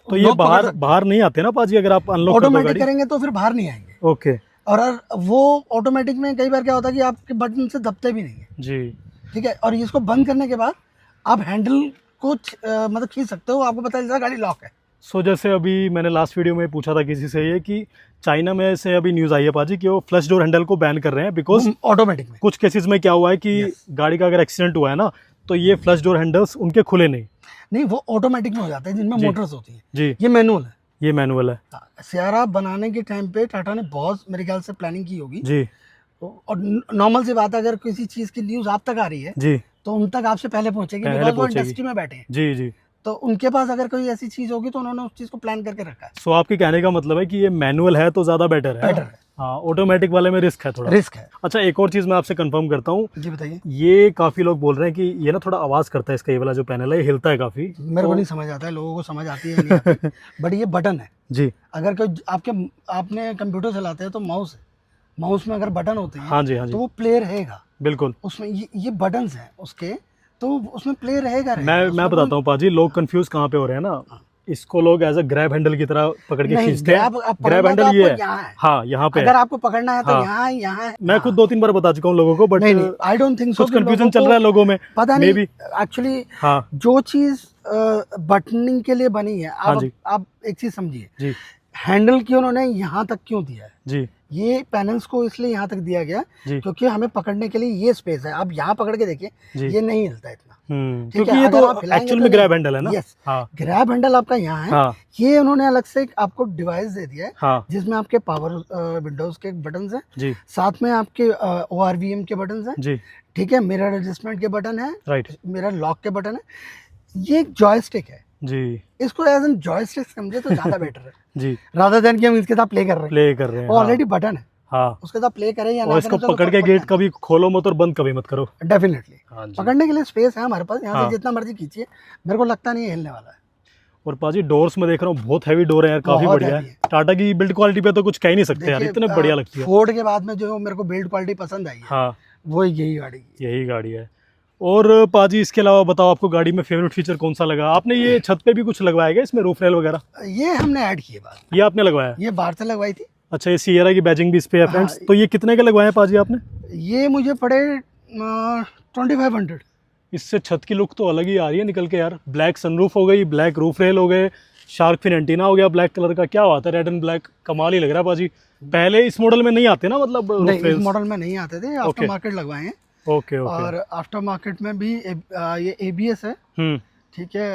तो ये lock पकड़ सकते बाहर नहीं आते ना पाजी, अगर आप अनलॉक कर दो ऑटोमेटिक गाड़ी? करेंगे तो फिर बाहर नहीं आएंगे। ओके। और वो ऑटोमेटिक में कई बार क्या होता है कि आपके बटन से दबते भी नहीं है, जी। ठीक है। और इसको बंद करने के बाद आप हैंडल को मतलब खींच सकते हो, आपको पता चलता है गाड़ी लॉक है। सो जैसे अभी मैंने लास्ट वीडियो में पूछा था किसी से ये कि चाइना में से अभी न्यूज़ आई है पाजी कि वो फ्लश डोर हैंडल को बैन कर रहे हैं, बिकॉज ऑटोमेटिक में कुछ केसेस में क्या हुआ है कि गाड़ी का अगर एक्सीडेंट हुआ है ना, तो ये फ्लश डोर हैंडल्स उनके खुले नहीं, वो ऑटोमेटिक में हो जाता है जिनमें जी। मोटर्स होती है। जी। ये मैनुअल है। ये मैनुअल है। सियारा बनाने के टाइम पे टाटा ने बहुत मेरे ख्याल से प्लानिंग की होगी। जी और नॉर्मल सी बात है, अगर किसी चीज की न्यूज आप तक आ रही है जी तो उन तक आपसे पहले पहुंचेगी, पहले बिकॉज वो पहुंचेगी। इंडस्ट्री में बैठे हैं। जी जी। तो उनके पास अगर कोई ऐसी चीज होगी तो उन्होंने उस चीज को प्लान करके रखा है। सो आपके कहने का मतलब है कि ये मैनुअल है तो ज़्यादा बेटर है? बेटर है, हाँ, ऑटोमेटिक वाले में रिस्क है थोड़ा। रिस्क है। अच्छा, एक और चीज़ मैं आपसे कंफर्म करता हूँ। जी बताइए। ये काफ़ी लोग बोल रहे हैं कि ये ना थोड़ा आवाज़ करता है, इसका ये वाला जो पैनल है ये हिलता है काफ़ी। मेरे को नहीं समझ आता है, लोगों को समझ आती है नहीं आती। बट ये बटन है जी। अगर कोई आपने कंप्यूटर चलाते हैं तो माउस है, माउस में अगर बटन होते हैं हाँ जी हाँ जी, तो वो प्ले रहेगा बिल्कुल। उसमें। ये बटन्स हैं उसके, तो उसमें प्ले रहेगा। मैं बताता हूँ पाजी, लोग कंफ्यूज कहाँ पे हो रहे हैं ना, इसको लोग एज अ ग्रैब हैंडल की तरह पकड़ के खींचते हैं। ग्रैब हैंडल ये है, हाँ यहाँ पे अगर आपको पकड़ना है तो हाँ। यहाँ है। मैं खुद 2-3 बार बता चुका हूँ लोगों को, बट नहीं, आई डोंट थिंक सो। कुछ कंफ्यूजन चल रहा है लोगों में, पता मे नहीं बी। एक्चुअली हाँ जो चीज बटनिंग के लिए बनी है। हाँ जी। आप एक चीज समझिए, जी हैंडल क्यों उन्होंने यहाँ तक क्यों दिया है? जी ये पैनल्स को इसलिए यहाँ तक दिया गया जी क्योंकि हमें पकड़ने के लिए ये स्पेस है। आप यहाँ पकड़ के देखिए, जी। ये नहीं हिलता इतना। ठीक क्योंकि है, ये अगर तो आप हिलाएंगे एक्चुअल तो में नहीं। ग्रैब हैंडल है ना। यस, हाँ ग्रैब हैंडल आपका यहाँ है। हाँ ये उन्होंने अलग से आपको डिवाइस दे दिया है हाँ जिसमें आपके पावर विंडोज के बटन हैं, जी साथ में आपके ORVM के बटन हैं, जी ठीक है, मिरर एडजस्टमेंट के बटन है, राइट मिरर लॉक के बटन है। ये एक जॉयस्टिक है, जी इसको एज एन जॉयस्टिक समझे तो ज्यादा बेटर है जी। रादर देन कि हम इसके साथ प्ले कर रहे हैं। प्ले कर रहे हैं। ऑलरेडी बटन है, हाँ उसके साथ प्ले करें या और ना इसको करें, पकड़ के गेट कभी खोलो मत और बंद कभी मत करो। डेफिनेटली हाँ जी। पकड़ने के लिए स्पेस है हमारे पास, यहाँ हाँ। से जितना मर्जी खींचिए, मेरे को लगता नहीं है हिलने वाला है। और पाजी डोर्स में देख रहा हूँ बहुत हैवी डोर है यार, काफी बहुत बढ़िया heavy है। टाटा की बिल्ड क्वालिटी पे तो कुछ कह ही नहीं सकते यार, इतने बढ़िया लगती है। फोर्ड के बाद में जो मेरे को बिल्ड क्वालिटी पसंद आई है, हाँ वो यही गाड़ी की। यही गाड़ी है। और पाजी इसके अलावा बताओ आपको गाड़ी में फेवरेट फीचर कौन सा लगा? आपने ये छत पे भी कुछ लगवाया क्या इसमें, रूफ रेल वगैरह? ये हमने ऐड किए बात, ये आपने लगवाया? ये बाहर से लगवाई थी। अच्छा, ये सियरा की बैजिंग भी इस पे है फ्रेंड्स। तो ये कितने के लगवाए पाजी आपने? ये मुझे पड़े 2500। इससे छत की लुक तो अलग ही आ रही है निकल के यार। ब्लैक सनरूफ हो गई, ब्लैक रूफ रेल हो गए, शार्क फिन एंटीना हो गया ब्लैक कलर का। क्या बात है, रेड एंड ब्लैक कमाल ही लग रहा है पाजी। पहले इस मॉडल में नहीं आते ना, मतलब नहीं, roof इस rails? मॉडल में नहीं आते थे, आफ्टर मार्केट लगवाए हैं। Okay okay. और आफ्टर मार्केट में भी ये ABS है, ठीक है,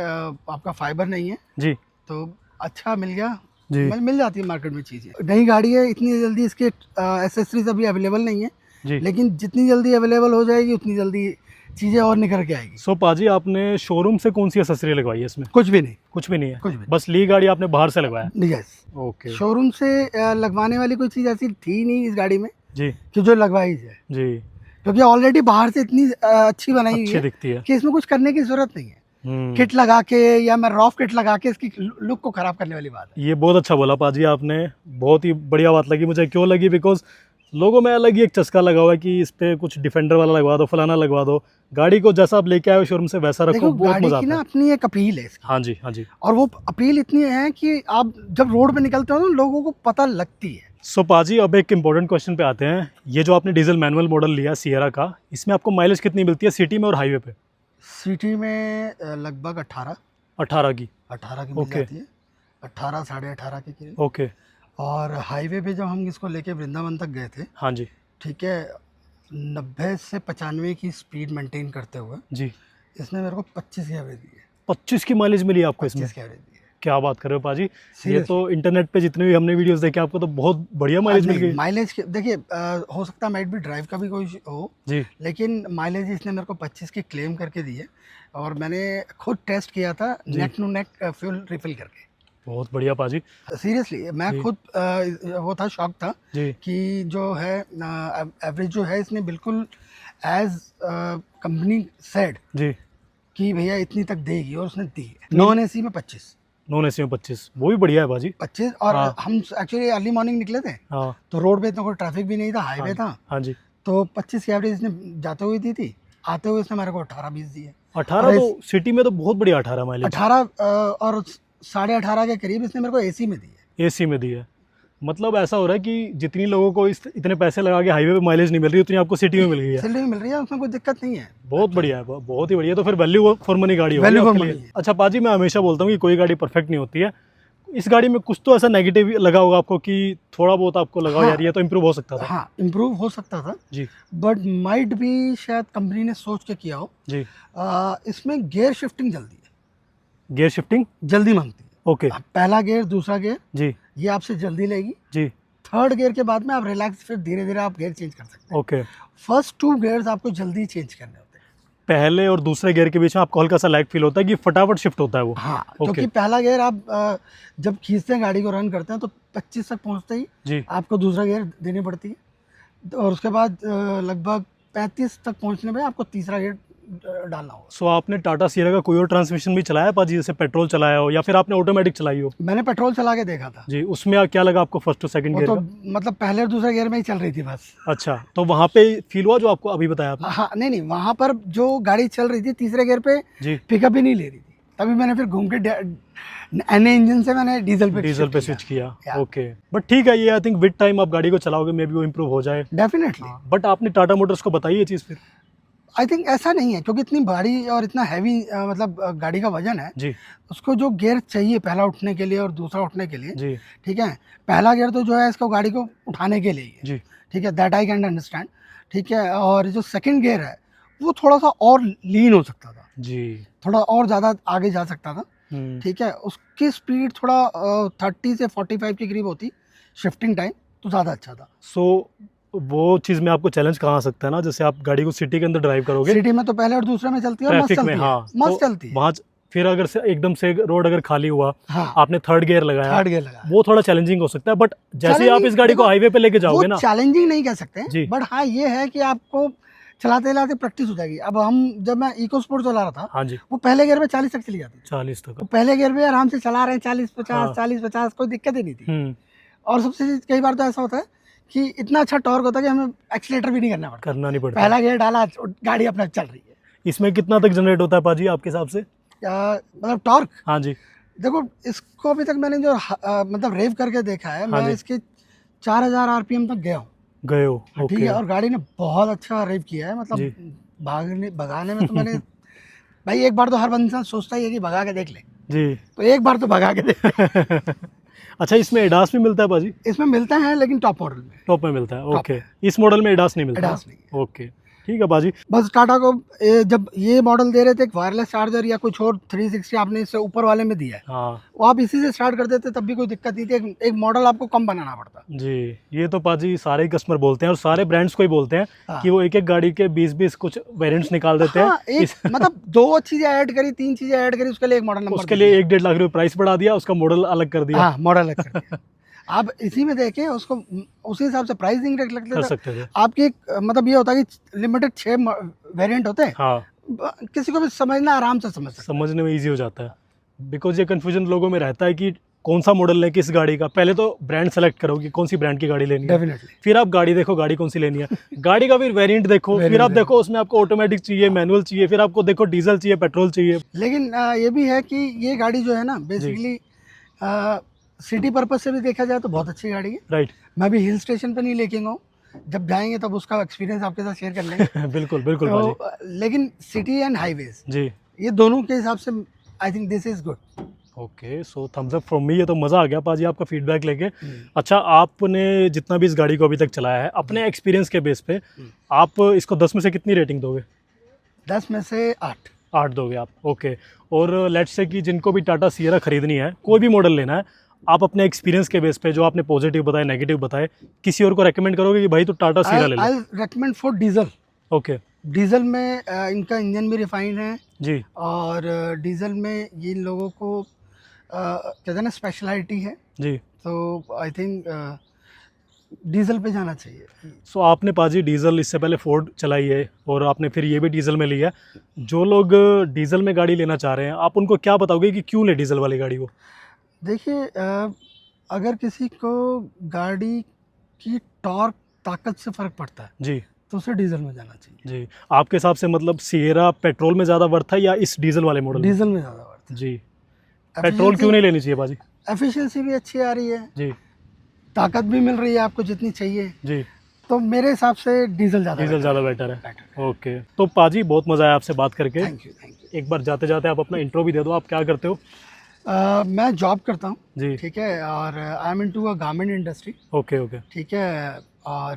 आपका फाइबर नहीं है जी, तो अच्छा मिल गया जी। मिल जाती है मार्केट में चीज़ें। नई गाड़ी है, इतनी जल्दी इसके एसेसरीज अभी अवेलेबल नहीं है जी। लेकिन जितनी जल्दी अवेलेबल हो जाएगी उतनी जल्दी चीज़ें और निकल के आएगी। सो पाजी आपने शोरूम से कौन सी एक्सेसरी लगवाई है इसमें? कुछ भी नहीं, कुछ भी नहीं है, कुछ भी बस ली गाड़ी आपने बाहर से लगवाया? यस। ओके शोरूम से लगवाने वाली कोई चीज़ ऐसी थी नहीं इस गाड़ी में जी कि जो लगवाई जाए, जी। क्योंकि ऑलरेडी बाहर से इतनी अच्छी बनाई हुई अच्छी है दिखती है। कि इसमें कुछ करने की जरूरत नहीं है। किट लगा के या मैं रॉफ किट लगा के इसकी लुक को खराब करने वाली बात है। ये बहुत अच्छा बोला पाजी आपने, बहुत ही बढ़िया बात लगी मुझे। क्यों लगी? बिकॉज लोगों में अलग ही एक चस्का लगा हुआ है कि इस पे कुछ डिफेंडर वाला लगवा दो, फलाना लगवा दो। गाड़ी को जैसा आप लेके आए हो शोरूम से वैसा रखो, देखो बहुत गाड़ी मजा की आता ना है। अपनी एक अपील है इसकी। हाँ जी हाँ जी। और वो अपील इतनी है कि आप जब रोड पे निकलते हो ना लोगों को पता लगती है। सो पाजी अब एक इम्पोर्टेंट क्वेश्चन पे आते हैं। ये जो आपने डीजल मैनुअल मॉडल लिया सियरा का, इसमें आपको माइलेज कितनी मिलती है सिटी में और हाईवे पे? सिटी में लगभग 18 की। 18 की मिल ओके। जाती है, 18 साढ़े 18 के करीब। ओके। और हाईवे पे जब हम इसको लेके वृंदावन तक गए थे, हाँ जी ठीक है, 90 से 95 की स्पीड मेंटेन करते हुए जी। इसने मेरे को 25 की एवरेज दी है। 25 की माइलेज मिली आपको इसमें? 25 की एवरेज दी है। क्या बात कर रहे हो पाजी, ये Seriously? तो इंटरनेट पे जितने भी हमने वीडियोस देखे आपको तो बहुत बढ़िया माइलेज मिल गई। माइलेज देखिए, हो सकता है माइट भी ड्राइव का भी कोई हो जी लेकिन माइलेज इसने मेरे को 25 की क्लेम करके दी है। और मैंने खुद टेस्ट किया था neck to neck fuel refill करके। बहुत बढ़िया पाजी सीरियसली मैं जी। खुद वो था, शॉक था जी कि जो है एवरेज जो है इसने बिल्कुल एज कंपनी सेड जी। कि भैया इतनी तक देगी और उसने दी है। नॉन AC में 25 नॉन AC में 25, वो भी बढ़िया है बाजी। 25 और हाँ। हम एक्चुअली अर्ली मॉर्निंग निकले थे हाँ तो रोड पे इतना कोई ट्रैफिक भी नहीं था, हाईवे था, हाँ जी। तो 25 की एवरेज इसने जाते हुए दी थी, आते हुए इसने मेरे को 18-20 दी है। 18 तो सिटी में तो बहुत बढ़िया 18 माइलेज। 18 और 18.5 के करीब इसने मेरे को AC में दी है। AC में दी है, मतलब ऐसा हो रहा है कि जितनी लोगों को इतने पैसे लगा के हाईवे पे माइलेज नहीं मिल रही उतनी आपको सिटी में मिल गई है। सैलरी में मिल रही है, उसमें कोई दिक्कत नहीं है। बहुत बढ़िया है, बहुत ही बढ़िया। तो फिर वैल्यू फॉर मनी गाड़ी होगी Value for आपके लिए। money है। अच्छा पाजी, मैं हमेशा बोलता हूँ कि कोई गाड़ी परफेक्ट नहीं होती है। इस गाड़ी में कुछ तो ऐसा नेगेटिव लगा होगा आपको कि थोड़ा बहुत आपको लगा हो हाँ। यार ये तो इम्प्रूव हो सकता था। हाँ, इम्प्रूव हो सकता था जी बट माइट भी शायद कंपनी ने सोच के किया हो। जी। इसमें गियर शिफ्टिंग जल्दी है, गियर शिफ्टिंग जल्दी मांगती है। ओके पहला गियर दूसरा गियर जी ये आपसे जल्दी लेगी। जी। थर्ड गियर के बाद में आप रिलैक्स, फिर धीरे धीरे आप गियर चेंज कर सकते हैं। ओके। फर्स्ट 2 गियर्स आपको जल्दी चेंज करने होते हैं। पहले और दूसरे गियर के बीच में आपको हल्का सा लैग फील होता है कि फटाफट शिफ्ट होता है वो। हाँ, Okay. क्योंकि पहला गियर आप जब खींचते हैं गाड़ी को रन करते हैं तो 25 तक पहुंचते ही जी आपको दूसरा गियर देनी पड़ती है और उसके बाद लगभग 35 तक पहुंचने में आपको तीसरा गियर डालना होगा। सो आपने टाटा सियरा का कोई और ट्रांसमिशन भी चलाया पाजी, जैसे पेट्रोल चलाया हो या फिर आपने ऑटोमेटिक चलाई हो? मैंने पेट्रोल चला के देखा था जी, उसमें क्या लगा आपको फर्स्ट और सेकंड वो गियर तो का? मतलब पहले और दूसरे गियर में ही चल रही थी बस। अच्छा, तो वहाँ पे फील हुआ जो आपको अभी बताया आपने? हाँ, नहीं वहाँ पर जो गाड़ी चल रही थी तीसरे गियर पे जी पिकअप ही नहीं ले रही थी, तभी मैंने फिर घूम के एनए इंजन से मैंने डीजल पे स्विच किया। Yeah. ओके, बट ठीक है, ये आई थिंक विद टाइम आप गाड़ी को चलाओगे मे बी वो इम्प्रूव हो जाए। डेफिनेटली। बट आपने टाटा मोटर्स को बताई ये चीज़ फिर? आई थिंक ऐसा नहीं है, क्योंकि इतनी भारी और इतना हैवी मतलब गाड़ी का वजन है जी उसको जो गियर चाहिए पहला उठने के लिए और दूसरा उठने के लिए, जी ठीक है, पहला गियर तो जो है इसको गाड़ी को उठाने के लिए ही है, जी ठीक है, दैट आई कैन अंडरस्टैंड, ठीक है। और जो सेकंड गियर है वो थोड़ा सा और लीन हो सकता था, जी। थोड़ा और ज़्यादा आगे जा सकता था, हम्म, ठीक है। उसकी स्पीड थोड़ा 30 से 45 के करीब होती, शिफ्टिंग टाइम तो ज़्यादा अच्छा था। सो वो चीज़ में आपको चैलेंज कहाँ आ सकता है ना, जैसे आप गाड़ी को सिटी के अंदर ड्राइव करोगे, सिटी में तो पहले और दूसरे में चलती है और मस्त ट्रैफिक में, चलती है, हाँ, मस्त तो चलती है। वहाँ फिर अगर से एकदम से रोड अगर खाली हुआ, हाँ, आपने थर्ड गियर लगाया, थर्ड गियर लगा, वो थोड़ा चैलेंजिंग हो सकता है, बट जैसे ही आप Challenging, इस गाड़ी को देखो, हाईवे पे लेके जाओगे वो ना, चैलेंजिंग नहीं कह सकते जी। बट हाँ ये है कि आपको चलाते चलाते प्रैक्टिस हो जाएगी। अब हम जब मैं इको स्पोर्ट चला रहा था, हाँ जी, वो पहले गियर में 40 तक चली जाती थी, 40 तक, तो पहले गियर में आराम से चला रहे हैं 40-50 हाँ। 40-50, कोई दिक्कत ही नहीं थी। हम्म, और सबसे चीज़ कई बार तो ऐसा होता है कि इतना अच्छा टॉर्क होता है कि हमें एक्सीलेटर भी नहीं करना पड़ता, करना नहीं पड़ता। पहला गियर डाला गाड़ी अपना चल रही है। इसमें कितना तक जनरेट होता है पाजी आपके हिसाब से? मतलब टॉर्क, हाँ जी, देखो इसको अभी तक मैंने जो मतलब रेव करके देखा है, हाँ मैं जी। इसके 4000 आरपीएम तक गया हूँ, गए हो, ठीक ओके है। और गाड़ी ने बहुत अच्छा रेव किया है, मतलब जी। भगाने में तो मैंने भाई एक बार तो हर बंदा सोचता ही है कि भगा के देख ले, जी। तो एक बार तो भगा के देख ले। अच्छा, इसमें एडास भी मिलता है पाजी? इसमें मिलता है लेकिन टॉप मॉडल में, टॉप में मिलता है, टॉप ओके। इस मॉडल में एडास नहीं मिलता? एडास नहीं है। ओके, ठीक है पाजी। बस टाटा को जब ये मॉडल दे रहे थे, एक वायरलेस चार्जर या कुछ और 360 आपने इससे ऊपर वाले में दिया है, हाँ वो आप इसी से स्टार्ट कर देते तब भी कोई दिक्कत नहीं थी, एक मॉडल आपको कम बनाना पड़ता। जी। ये तो पाजी सारे कस्टमर बोलते हैं और सारे ब्रांड्स को ही बोलते हैं हाँ। कि वो एक एक गाड़ी के 20-20 कुछ वेरिएंट्स निकाल देते हाँ, हैं, एक मतलब 2 चीजें ऐड करी, 3 चीजें ऐड करी, उसके लिए एक मॉडल नंबर उसके लिए 1-1.5 लाख रुपए प्राइस बढ़ा दिया, उसका मॉडल अलग कर दिया। हाँ मॉडल अलग कर दिया। आप इसी में देखें उसको, उसी हिसाब से प्राइसिंग रख कर लगते थे। सकते थे, आपकी एक मतलब ये होता है कि लिमिटेड 6 वेरिएंट होते हैं, हाँ। किसी को भी समझना आराम से समझ सकते समझने में इजी हो जाता है, बिकॉज ये कन्फ्यूजन लोगों में रहता है कि कौन सा मॉडल लें, किस गाड़ी का। पहले तो ब्रांड सेलेक्ट करो कि कौन सी ब्रांड की गाड़ी लेनी है, डेफिनेटली। फिर आप गाड़ी देखो गाड़ी कौन सी लेनी है, गाड़ी का फिर वेरिएंट देखो, फिर Variant आप देखो उसमें आपको ऑटोमेटिक चाहिए, मैनुअल चाहिए, फिर आपको देखो डीजल चाहिए, पेट्रोल चाहिए। लेकिन ये भी है कि ये गाड़ी जो है ना बेसिकली सिटी पर्पज से भी देखा जाए तो बहुत अच्छी गाड़ी है। राइट। मैं भी हिल स्टेशन पे नहीं लेके गया हूँ, जब जाएंगे तब उसका एक्सपीरियंस आपके साथ शेयर कर लेंगे। बिल्कुल बिल्कुल पाजी। तो लेकिन सिटी एंड हाईवेज जी, ये दोनों के हिसाब से I think this is good. Okay, so Thums up from me. ये तो मज़ा आ गया पाजी आपका फीडबैक लेके। अच्छा, आपने जितना भी इस गाड़ी को अभी तक चलाया है, अपने एक्सपीरियंस के बेस पे आप इसको 10 में से कितनी रेटिंग दोगे? 10 में से 8। 8 दोगे आप, ओके। और लेट्स से कि जिनको भी टाटा सियरा खरीदनी है, कोई भी मॉडल लेना है, आप अपने एक्सपीरियंस के बेस पे जो आपने पॉजिटिव बताए, नेगेटिव बताए, किसी और को रेकमेंड करोगे कि भाई तो टाटा सियरा ले आई लो? Recommend for diesel. Okay diesel में इनका इंजन भी रिफाइंड है, जी, और डीजल में ये लोगों को कहते हैं ना स्पेशलिटी है, जी। तो आई थिंक डीजल पे जाना चाहिए। सो आपने पाजी डीजल इससे पहले फोर्ड चलाई है और आपने फिर ये भी डीजल में लिया। जो लोग डीजल में गाड़ी लेना चाह रहे हैं, आप उनको क्या बताओगे कि क्यों ले डीजल वाली गाड़ी को? देखिए अगर किसी को गाड़ी की टॉर्क ताकत से फ़र्क पड़ता है जी तो उसे डीजल में जाना चाहिए। जी। आपके हिसाब से मतलब सियरा पेट्रोल में ज़्यादा वर्थ है या इस डीजल वाले मॉडल में? डीजल में ज़्यादा वर्थ जी। पेट्रोल क्यों नहीं लेनी चाहिए पाजी? एफिशिएंसी भी अच्छी आ रही है, जी ताकत भी मिल रही है आपको जितनी चाहिए, जी। तो मेरे हिसाब से डीजल ज़्यादा बेटर है। ओके, तो पाजी बहुत मज़ा आया आपसे बात करके। Thank you. एक बार जाते जाते आप अपना इंट्रो भी दे दो, आप क्या करते हो? मैं जॉब करता हूँ, जी, ठीक है, और I am into a garment industry, okay okay ठीक है, और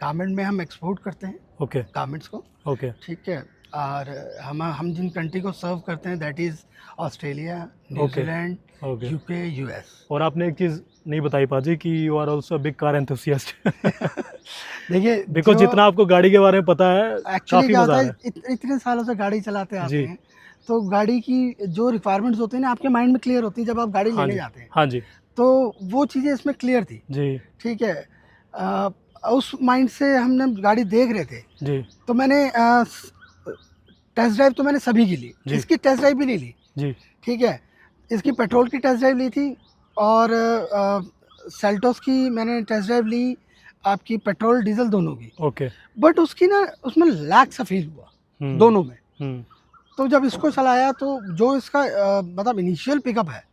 गारमेंट में हम एक्सपोर्ट करते हैं ओके गारमेंट्स को, ओके ठीक है। और हम जिन कंट्री को सर्व करते हैं that is Australia, New Zealand, okay. UK, US. और आपने एक चीज़ नहीं बताई पाजी कि you are also big car enthusiast. देखिए बिकॉज जितना आपको गाड़ी के बारे में पता है, एक्चुअली काफ़ी क्या मज़ा होता आ है, रहा है। इतने सालों से गाड़ी चलाते आते जी। हैं, तो गाड़ी की जो रिक्वायरमेंट्स होती है ना आपके माइंड में क्लियर होती है जब आप गाड़ी हाँ लेने जी, जाते हैं, हाँ जी तो वो चीज़ें इसमें क्लियर थी, जी ठीक है। उस माइंड से हमने गाड़ी देख रहे थे, जी तो मैंने टेस्ट ड्राइव तो मैंने सभी की ली, जी। इसकी टेस्ट ड्राइव भी नहीं ली, जी ठीक है। इसकी पेट्रोल की टेस्ट ड्राइव ली थी, और सेल्टोस की मैंने टेस्ट ड्राइव ली, आपकी पेट्रोल डीजल दोनों की, ओके। बट उसकी ना उसमें लैग सा फील हुआ दोनों में। हम्म, तो जब इसको चलाया तो जो इसका मतलब इनिशियल पिकअप है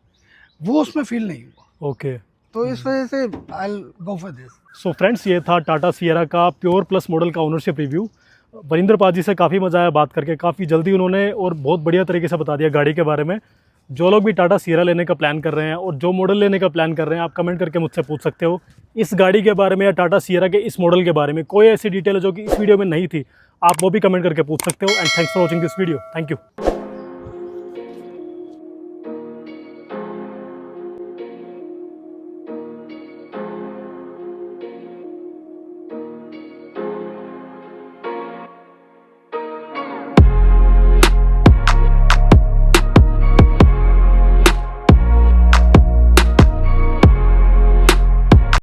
वो उसमें फील नहीं हुआ, ओके। तो इस वजह से I go for this. So friends, ये था टाटा सियरा का प्योर प्लस मॉडल का ओनरशिप रिव्यू। वरिंदर पाजी से काफ़ी मज़ा आया बात करके, काफ़ी जल्दी उन्होंने और बहुत बढ़िया तरीके से बता दिया गाड़ी के बारे में। जो लोग भी टाटा सियरा लेने का प्लान कर रहे हैं और जो मॉडल लेने का प्लान कर रहे हैं, आप कमेंट करके मुझसे पूछ सकते हो इस गाड़ी के बारे में या टाटा सियरा के इस मॉडल के बारे में। कोई ऐसी डिटेल है जो कि इस वीडियो में नहीं थी, आप वो भी कमेंट करके पूछ सकते हो। And thanks for watching this video. Thank you.